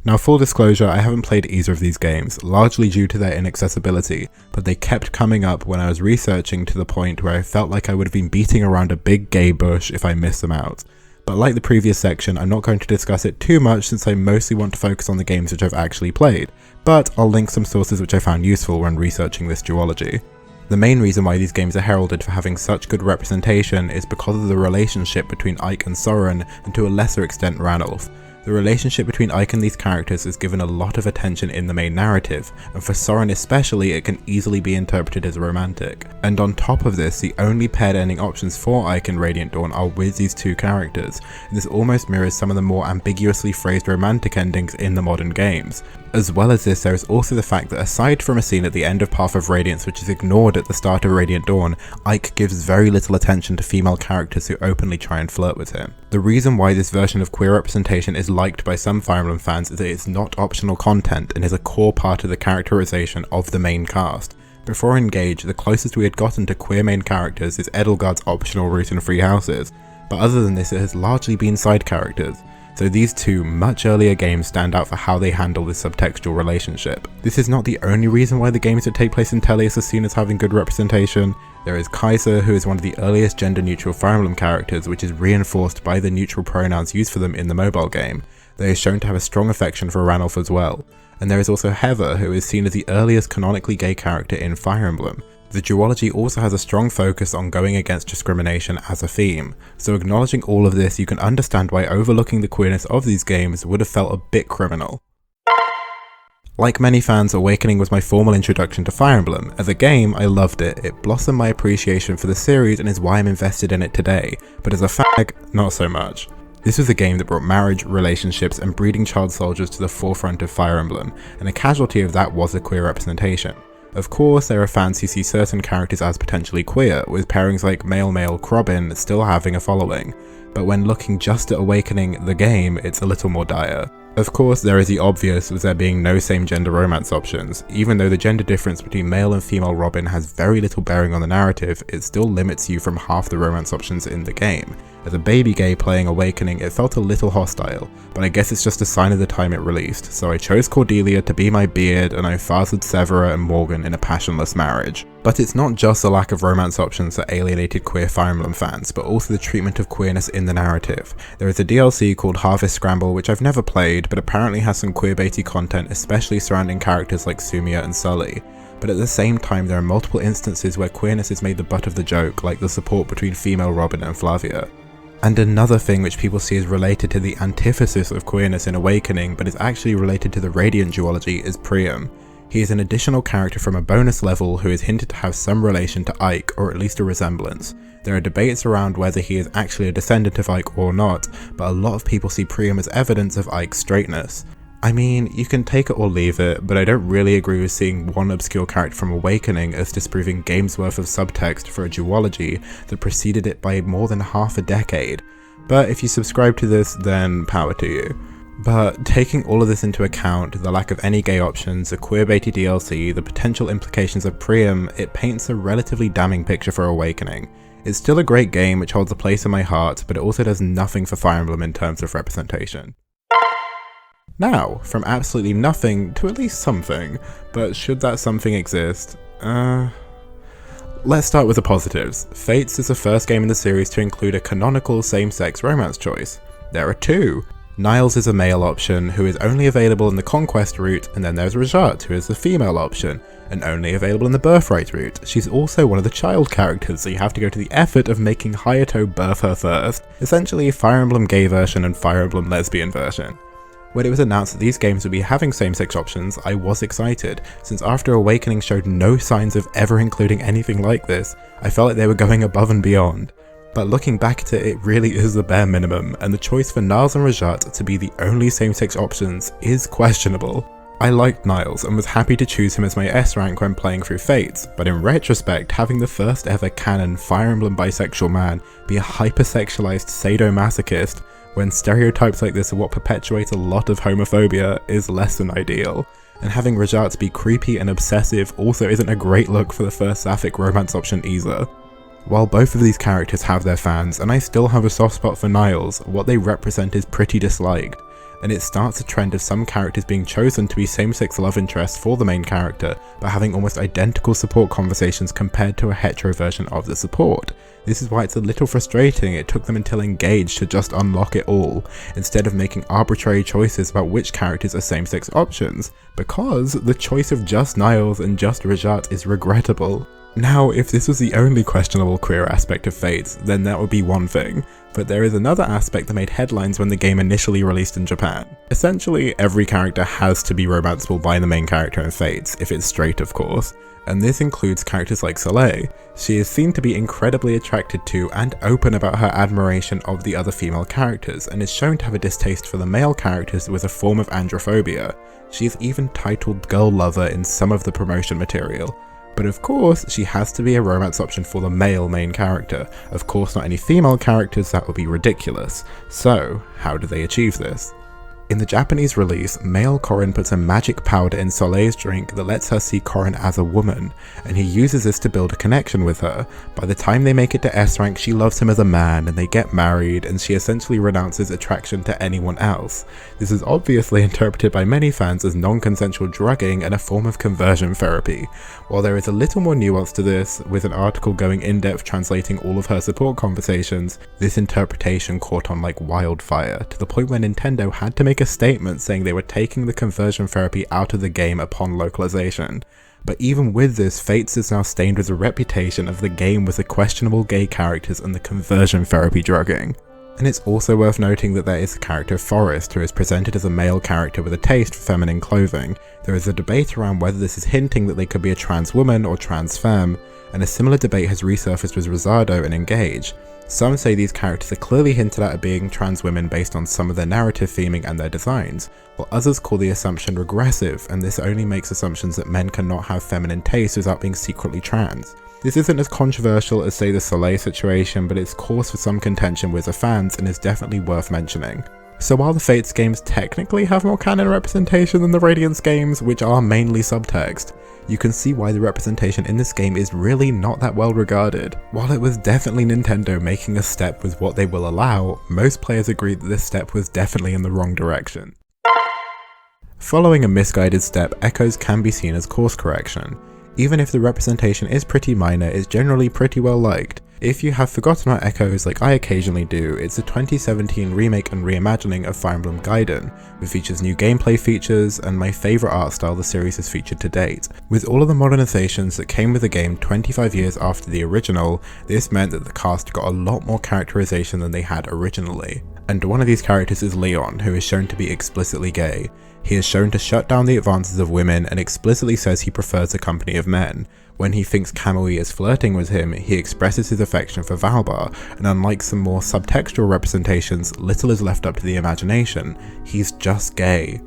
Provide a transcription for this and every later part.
Now full disclosure, I haven't played either of these games, largely due to their inaccessibility, but they kept coming up when I was researching to the point where I felt like I would have been beating around a big gay bush if I missed them out. But like the previous section, I'm not going to discuss it too much since I mostly want to focus on the games which I've actually played, but I'll link some sources which I found useful when researching this duology. The main reason why these games are heralded for having such good representation is because of the relationship between Ike and Soren, and to a lesser extent Ranulf. The relationship between Ike and these characters is given a lot of attention in the main narrative, and for Soren especially it can easily be interpreted as romantic. And on top of this, the only paired ending options for Ike in Radiant Dawn are with these two characters, and this almost mirrors some of the more ambiguously phrased romantic endings in the modern games. As well as this, there is also the fact that aside from a scene at the end of Path of Radiance which is ignored at the start of Radiant Dawn, Ike gives very little attention to female characters who openly try and flirt with him. The reason why this version of queer representation is liked by some Fire Emblem fans is that it's not optional content and is a core part of the characterization of the main cast. Before Engage, the closest we had gotten to queer main characters is Edelgard's optional route in Free Houses, but other than this it has largely been side characters. So these two much earlier games stand out for how they handle this subtextual relationship. This is not the only reason why the games that take place in Tellius are seen as having good representation. There is Kaiser, who is one of the earliest gender-neutral Fire Emblem characters, which is reinforced by the neutral pronouns used for them in the mobile game. They are shown to have a strong affection for Ranulf as well. And there is also Heather, who is seen as the earliest canonically gay character in Fire Emblem. The duology also has a strong focus on going against discrimination as a theme, so acknowledging all of this, you can understand why overlooking the queerness of these games would have felt a bit criminal. Like many fans, Awakening was my formal introduction to Fire Emblem. As a game, I loved it. It blossomed my appreciation for the series and is why I'm invested in it today, but as a fag, not so much. This was a game that brought marriage, relationships, and breeding child soldiers to the forefront of Fire Emblem, and a casualty of that was the queer representation. Of course, there are fans who see certain characters as potentially queer, with pairings like male-male Crobin still having a following, but when looking just at Awakening, the game, it's a little more dire. Of course, there is the obvious with there being no same-gender romance options. Even though the gender difference between male and female Robin has very little bearing on the narrative, it still limits you from half the romance options in the game. As a baby gay playing Awakening, it felt a little hostile, but I guess it's just a sign of the time it released, so I chose Cordelia to be my beard and I fathered Severa and Morgan in a passionless marriage. But it's not just the lack of romance options that alienated queer Fire Emblem fans, but also the treatment of queerness in the narrative. There is a DLC called Harvest Scramble which I've never played, but apparently has some queerbaity content, especially surrounding characters like Sumia and Sully. But at the same time, there are multiple instances where queerness is made the butt of the joke, like the support between female Robin and Flavia. And another thing which people see as related to the antithesis of queerness in Awakening, but is actually related to the Radiant duology, is Priam. He is an additional character from a bonus level who is hinted to have some relation to Ike, or at least a resemblance. There are debates around whether he is actually a descendant of Ike or not, but a lot of people see Priam as evidence of Ike's straightness. I mean, you can take it or leave it, but I don't really agree with seeing one obscure character from Awakening as disproving games worth of subtext for a duology that preceded it by more than half a decade. But if you subscribe to this, then power to you. But taking all of this into account, the lack of any gay options, a queerbaity DLC, the potential implications of Priam, it paints a relatively damning picture for Awakening. It's still a great game which holds a place in my heart, but it also does nothing for Fire Emblem in terms of representation. Now, from absolutely nothing to at least something, but should that something exist? Let's start with the positives. Fates is the first game in the series to include a canonical same-sex romance choice. There are two. Niles is a male option, who is only available in the Conquest route, and then there's Rajat, who is the female option, and only available in the Birthright route. She's also one of the child characters, so you have to go to the effort of making Hayato birth her first. Essentially, Fire Emblem gay version and Fire Emblem lesbian version. When it was announced that these games would be having same-sex options, I was excited, since after Awakening showed no signs of ever including anything like this, I felt like they were going above and beyond. But looking back at it, it really is the bare minimum, and the choice for Niles and Rajat to be the only same-sex options is questionable. I liked Niles and was happy to choose him as my S rank when playing through Fates, but in retrospect, having the first ever canon Fire Emblem bisexual man be a hypersexualized sadomasochist, when stereotypes like this are what perpetuate a lot of homophobia, is less than ideal. And having Rajat be creepy and obsessive also isn't a great look for the first sapphic romance option either. While both of these characters have their fans, and I still have a soft spot for Niles, what they represent is pretty disliked. and it starts a trend of some characters being chosen to be same-sex love interests for the main character, but having almost identical support conversations compared to a hetero version of the support. This is why it's a little frustrating it took them until Engage to just unlock it all, instead of making arbitrary choices about which characters are same-sex options, because the choice of just Niles and just Rajat is regrettable. Now, if this was the only questionable queer aspect of Fates, then that would be one thing, but there is another aspect that made headlines when the game initially released in Japan. Essentially, every character has to be romanceable by the main character in Fates, if it's straight of course, and this includes characters like Soleil. She is seen to be incredibly attracted to and open about her admiration of the other female characters, and is shown to have a distaste for the male characters with a form of androphobia. She is even titled Girl Lover in some of the promotion material. But of course, she has to be a romance option for the male main character. Of course, not any female characters, that would be ridiculous. So, how do they achieve this? In the Japanese release, male Corin puts a magic powder in Soleil's drink that lets her see Corin as a woman, and he uses this to build a connection with her. By the time they make it to S rank, she loves him as a man, and they get married, and she essentially renounces attraction to anyone else. This is obviously interpreted by many fans as non-consensual drugging and a form of conversion therapy. While there is a little more nuance to this, with an article going in-depth translating all of her support conversations, this interpretation caught on like wildfire, to the point where Nintendo had to make a statement saying they were taking the conversion therapy out of the game upon localization. But even with this, Fates is now stained with the reputation of the game with the questionable gay characters and the conversion therapy drugging. And it's also worth noting that there is a character Forrest who is presented as a male character with a taste for feminine clothing. There is a debate around whether this is hinting that they could be a trans woman or trans femme, and a similar debate has resurfaced with Rosado and Engage. Some say these characters are clearly hinted at being trans women based on some of their narrative theming and their designs, while others call the assumption regressive, and this only makes assumptions that men cannot have feminine tastes without being secretly trans. This isn't as controversial as say the Soleil situation, but it's cause for some contention with the fans and is definitely worth mentioning. So while the Fates games technically have more canon representation than the Radiance games, which are mainly subtext, you can see why the representation in this game is really not that well regarded. While it was definitely Nintendo making a step with what they will allow, most players agree that this step was definitely in the wrong direction. Following a misguided step, echoes can be seen as course correction. Even if the representation is pretty minor, it's generally pretty well liked. If you have forgotten about echoes like I occasionally do, it's a 2017 remake and reimagining of Fire Emblem Gaiden, which features new gameplay features and my favourite art style the series has featured to date. With all of the modernizations that came with the game 25 years after the original, this meant that the cast got a lot more characterization than they had originally. And one of these characters is Leon, who is shown to be explicitly gay. He is shown to shut down the advances of women and explicitly says he prefers the company of men. When he thinks Kamui is flirting with him, he expresses his affection for Valbar, and unlike some more subtextual representations, little is left up to the imagination. He's just gay.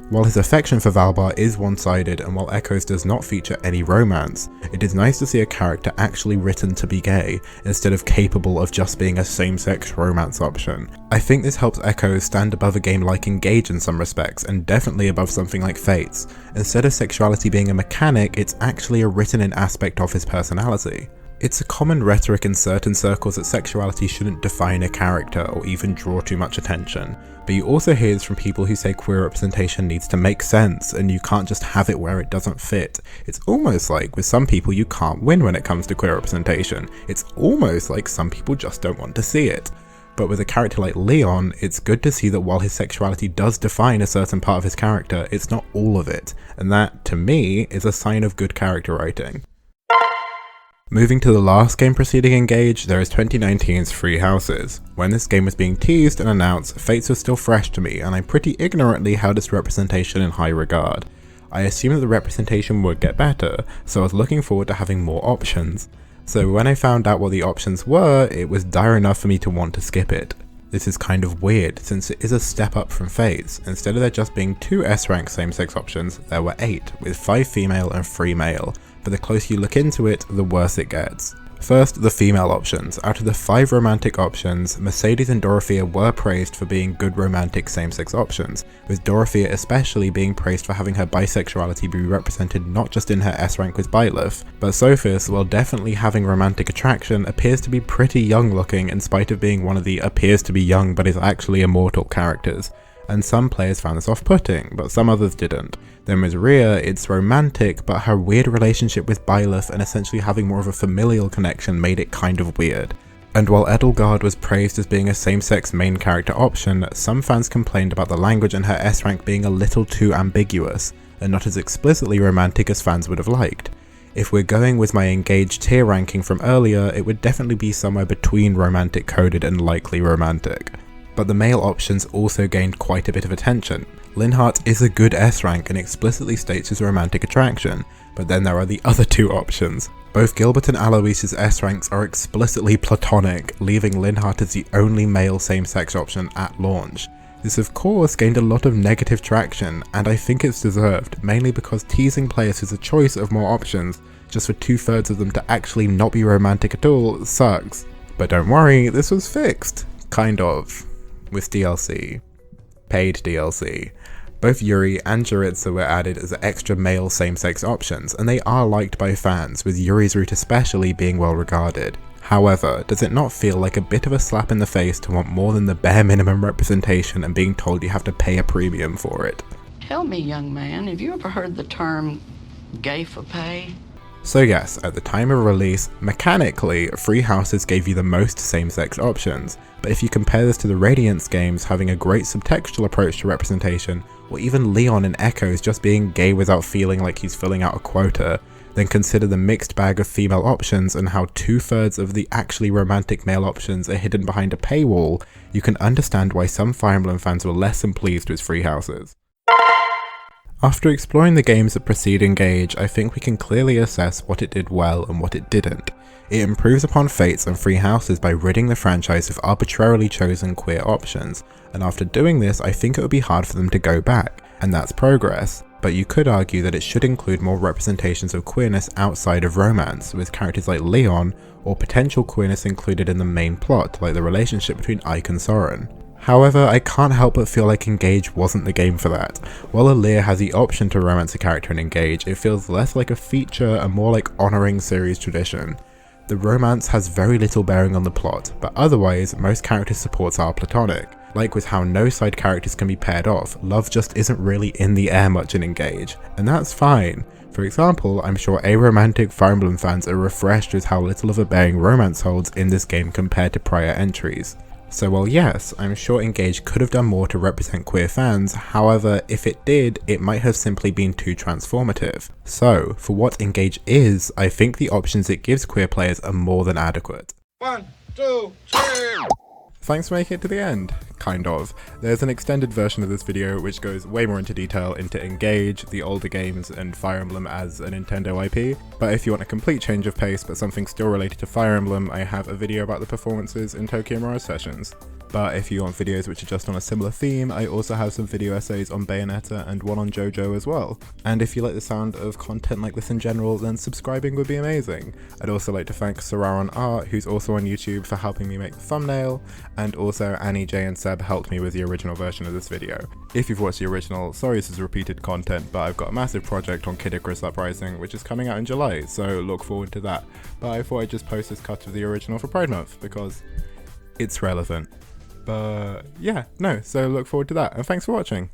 While his affection for Valbar is one-sided, and while Echoes does not feature any romance, it is nice to see a character actually written to be gay, instead of capable of just being a same-sex romance option. I think this helps Echoes stand above a game like Engage in some respects, and definitely above something like Fates. Instead of sexuality being a mechanic, it's actually a written-in aspect of his personality. It's a common rhetoric in certain circles that sexuality shouldn't define a character or even draw too much attention, but you also hear this from people who say queer representation needs to make sense and you can't just have it where it doesn't fit. It's almost like with some people you can't win when it comes to queer representation. It's almost like some people just don't want to see it. But with a character like Leon, it's good to see that while his sexuality does define a certain part of his character, it's not all of it, and that, to me, is a sign of good character writing. Moving to the last game preceding Engage, there is 2019's Three Houses. When this game was being teased and announced, Fates was still fresh to me, and I pretty ignorantly held its representation in high regard. I assumed that the representation would get better, so I was looking forward to having more options. So when I found out what the options were, it was dire enough for me to want to skip it. This is kind of weird, since it is a step up from Fates. Instead of there just being 2 S-rank same-sex options, there were 8, with 5 female and 3 male. But the closer you look into it, the worse it gets. First, the female options. Out of the 5 romantic options, Mercedes and Dorothea were praised for being good romantic same-sex options, with Dorothea especially being praised for having her bisexuality be represented not just in her S-rank with Byleth, but Sophis, while definitely having romantic attraction, appears to be pretty young looking in spite of being one of the appears to be young but is actually immortal characters. and some players found this off-putting, but some others didn't. Then with Rhea, it's romantic, but her weird relationship with Byleth and essentially having more of a familial connection made it kind of weird. And while Edelgard was praised as being a same-sex main character option, some fans complained about the language in her S rank being a little too ambiguous, and not as explicitly romantic as fans would have liked. If we're going with my engaged tier ranking from earlier, it would definitely be somewhere between romantic coded and likely romantic. But the male options also gained quite a bit of attention. Linhardt is a good S rank and explicitly states his romantic attraction, but then there are the other two options. Both Gilbert and Alois's S ranks are explicitly platonic, leaving Linhardt as the only male same-sex option at launch. This of course gained a lot of negative traction, and I think it's deserved, mainly because teasing players with a choice of more options, just for 2/3 of them to actually not be romantic at all, sucks. But don't worry, this was fixed. Kind of. With DLC. Paid DLC. Both Yuri and Jeritza were added as extra male same-sex options, and they are liked by fans, with Yuri's route especially being well regarded. However, does it not feel like a bit of a slap in the face to want more than the bare minimum representation and being told you have to pay a premium for it? Tell me, young man, have you ever heard the term gay for pay? So yes, at the time of release, mechanically, Free Houses gave you the most same-sex options, but if you compare this to the Radiance games having a great subtextual approach to representation, or even Leon in Echoes just being gay without feeling like he's filling out a quota, then consider the mixed bag of female options and how 2/3 of the actually romantic male options are hidden behind a paywall, you can understand why some Fire Emblem fans were less than pleased with Free Houses. After exploring the games that precede Engage, I think we can clearly assess what it did well and what it didn't. It improves upon Fates and Free Houses by ridding the franchise of arbitrarily chosen queer options, and after doing this I think it would be hard for them to go back, and that's progress. But you could argue that it should include more representations of queerness outside of romance, with characters like Leon, or potential queerness included in the main plot, like the relationship between Ike and Soren. However, I can't help but feel like Engage wasn't the game for that. While Alear has the option to romance a character in Engage, it feels less like a feature and more like honouring series tradition. The romance has very little bearing on the plot, but otherwise, most character supports are platonic. Like with how no side characters can be paired off, love just isn't really in the air much in Engage, and that's fine. For example, I'm sure aromantic Fire Emblem fans are refreshed with how little of a bearing romance holds in this game compared to prior entries. So while yes, I'm sure Engage could have done more to represent queer fans, however, if it did, it might have simply been too transformative. So, for what Engage is, I think the options it gives queer players are more than adequate. 1, 2, 3! Thanks for making it to the end. Kind of. There's an extended version of this video which goes way more into detail into Engage, the older games, and Fire Emblem as a Nintendo IP, but if you want a complete change of pace but something still related to Fire Emblem, I have a video about the performances in Tokyo Mirage Sessions. But if you want videos which are just on a similar theme, I also have some video essays on Bayonetta and one on JoJo as well. And if you like the sound of content like this in general, then subscribing would be amazing. I'd also like to thank Sararon Art, who's also on YouTube, for helping me make the thumbnail, and also Annie, Jay and Seb helped me with the original version of this video. If you've watched the original, sorry this is repeated content, but I've got a massive project on Kid Icarus Uprising which is coming out in July, so look forward to that. But I thought I'd just post this cut of the original for Pride Month, because it's relevant. But yeah, no, so look forward to that, and thanks for watching.